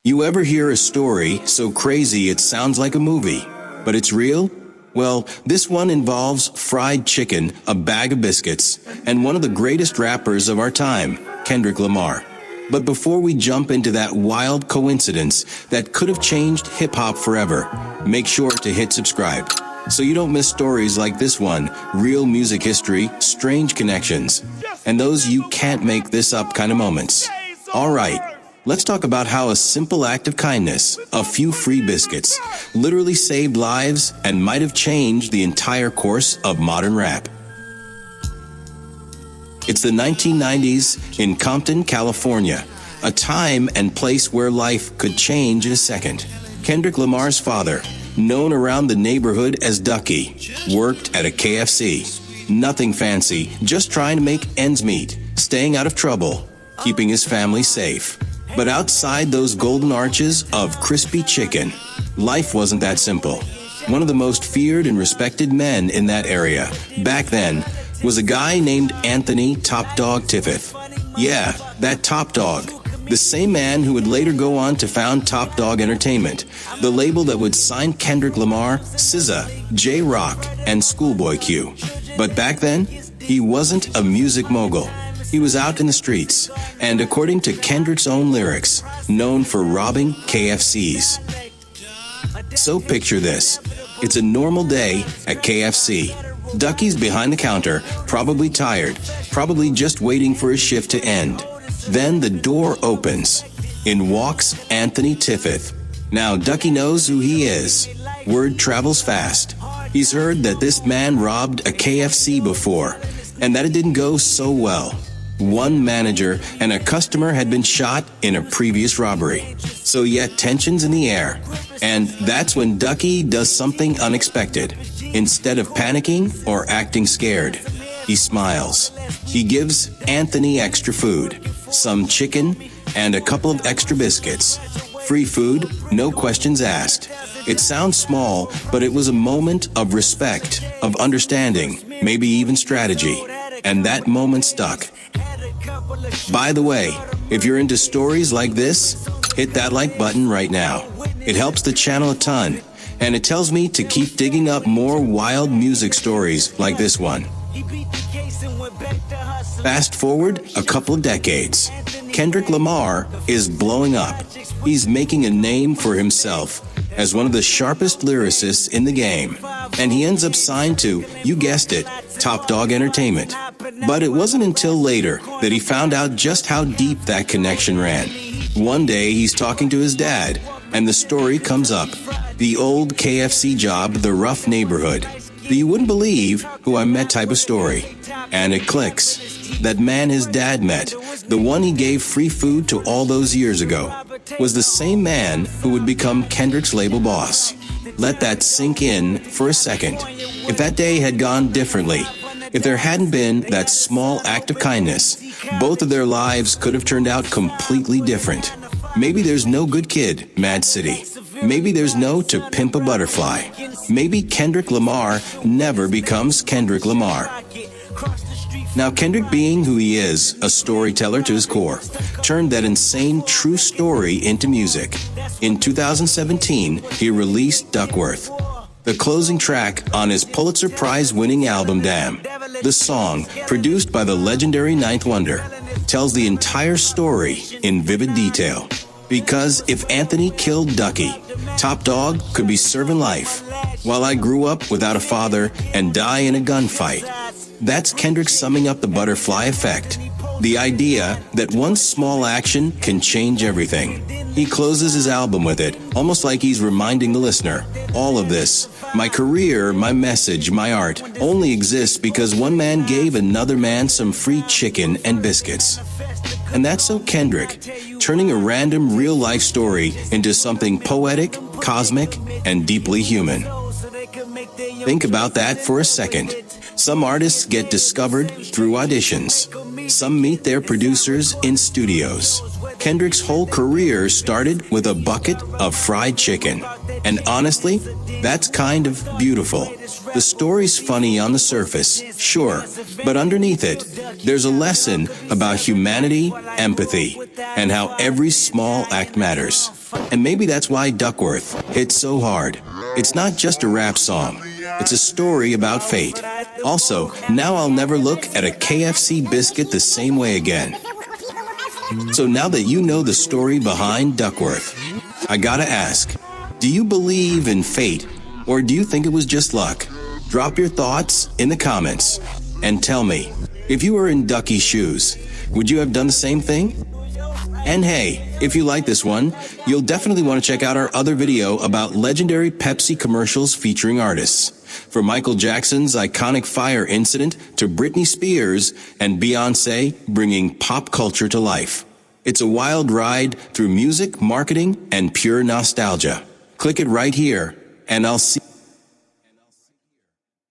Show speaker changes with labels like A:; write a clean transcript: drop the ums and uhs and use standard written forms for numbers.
A: You ever hear a story so crazy it sounds like a movie, but it's real? Well, this one involves fried chicken, a bag of biscuits, and one of the greatest rappers of our time, Kendrick Lamar. But before we jump into that wild coincidence that could have changed hip-hop forever, make sure to hit subscribe so you don't miss stories like this one, real music history, strange connections, and those you can't make this up kind of moments. All right. Let's talk about how a simple act of kindness, a few free biscuits, literally saved lives and might have changed the entire course of modern rap. It's the 1990s in Compton, California, a time and place where life could change in a second. Kendrick Lamar's father, known around the neighborhood as Ducky, worked at a KFC. Nothing fancy, just trying to make ends meet, staying out of trouble, keeping his family safe. But outside those golden arches of crispy chicken, life wasn't that simple. One of the most feared and respected men in that area, back then, was a guy named Anthony Top Dawg Tiffith. Yeah, that Top Dawg. The same man who would later go on to found Dawg Entertainment, the label that would sign Kendrick Lamar, SZA, J-Rock, and Schoolboy Q. But back then, he wasn't a music mogul. He was out in the streets, and according to Kendrick's own lyrics, known for robbing KFCs. So picture this. It's a normal day at KFC. Ducky's behind the counter, probably tired, probably just waiting for his shift to end. Then the door opens. In walks Anthony Tiffith. Now Ducky knows who he is. Word travels fast. He's heard that this man robbed a KFC before, and that it didn't go so well. One manager and a customer had been shot in a previous robbery. So yet tension's in the air. And that's when Ducky does something unexpected. Instead of panicking or acting scared, he smiles. He gives Anthony extra food, some chicken, and a couple of extra biscuits. Free food, no questions asked. It sounds small, but it was a moment of respect, of understanding, maybe even strategy. And that moment stuck. By the way, if you're into stories like this, hit that like button right now. It helps the channel a ton, and it tells me to keep digging up more wild music stories like this one. Fast forward a couple of decades. Kendrick Lamar is blowing up. He's making a name for himself as one of the sharpest lyricists in the game, and he ends up signed to, you guessed it, Dawg Entertainment. But it wasn't until later that he found out just how deep that connection ran. One day he's talking to his dad, and the story comes up. The old KFC job, the rough neighborhood. The you wouldn't believe who I met type of story. And it clicks. That man his dad met, the one he gave free food to all those years ago, was the same man who would become Kendrick's label boss. Let that sink in for a second. If that day had gone differently, if there hadn't been that small act of kindness, both of their lives could have turned out completely different. Maybe there's no Good Kid, Mad City. Maybe there's no To Pimp a Butterfly. Maybe Kendrick Lamar never becomes Kendrick Lamar. Now, Kendrick, being who he is, a storyteller to his core, turned that insane true story into music. In 2017, he released Duckworth, the closing track on his Pulitzer Prize-winning album Damn. The song, produced by the legendary Ninth Wonder, tells the entire story in vivid detail. Because if Anthony killed Ducky, Top Dawg could be serving life, while I grew up without a father and die in a gunfight. That's Kendrick summing up the butterfly effect. The idea that one small action can change everything. He closes his album with it, almost like he's reminding the listener, all of this, my career, my message, my art, only exists because one man gave another man some free chicken and biscuits. And that's so Kendrick, turning a random real-life story into something poetic, cosmic, and deeply human. Think about that for a second. Some artists get discovered through auditions. Some meet their producers in studios. Kendrick's whole career started with a bucket of fried chicken. And honestly, that's kind of beautiful. The story's funny on the surface, sure, but underneath it, there's a lesson about humanity, empathy, and how every small act matters. And maybe that's why Duckworth hits so hard. It's not just a rap song. It's a story about fate. Also, now I'll never look at a KFC biscuit the same way again. So now that you know the story behind Duckworth, I gotta ask, do you believe in fate, or do you think it was just luck? Drop your thoughts in the comments, and tell me, if you were in Ducky's shoes, would you have done the same thing? And hey, if you like this one, you'll definitely want to check out our other video about legendary Pepsi commercials featuring artists. From Michael Jackson's iconic fire incident to Britney Spears and Beyoncé bringing pop culture to life. It's a wild ride through music, marketing, and pure nostalgia. Click it right here, and I'll see